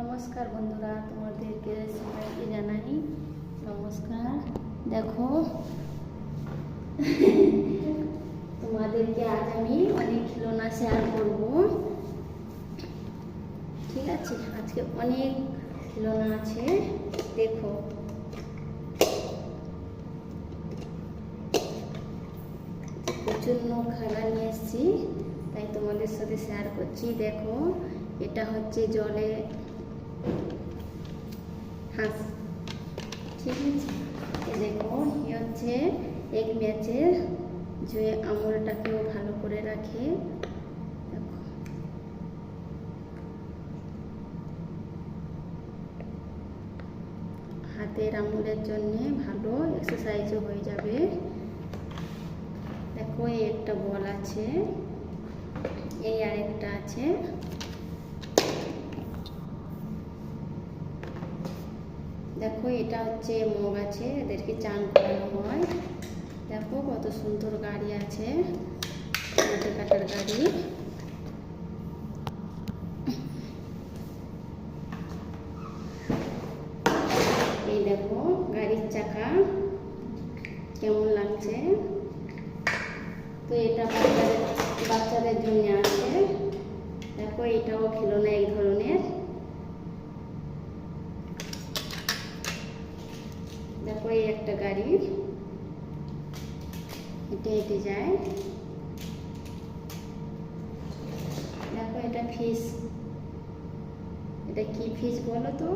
নমস্কার বন্ধুরা, তোমাদেরকে সবাইকে জানাই নমস্কার। দেখো তোমাদেরকে আজ আমি অনেক খেলনা শেয়ার করব। ঠিক আছে, আজকে অনেক খেলনা আছে। দেখো প্রচুর খেলা নিয়ে এসেছি, তাই তোমাদের সাথে শেয়ার করছি। দেখো এটা হচ্ছে জলে হাঁস, ঠিক আছে। দেখো এ হচ্ছে এক ম্যাচের যে আমলটাকেও ভালো করে রাখে। দেখো হাতের আমলের জন্য ভালো, এক্সারসাইজও হয়ে যাবে। দেখো এই একটা বল আছে, এই আরেকটা আছে। দেখো এটা হচ্ছে মগ আছে, এদেরকে চান করানো হয়। দেখো কত সুন্দর গাড়ি আছে, মাটি কাটার গাড়ি। এই দেখো গাড়ির চাকা কেমন লাগছে। তো এটা বাচ্চাদের জন্য আছে। দেখো এটাও খেলনা এক ধরনের। দেখো এই একটা গাড়ি, হেঁটে হেঁটে যায়। দেখো এটা ফিশ, এটা কি ফিশ বলো তো?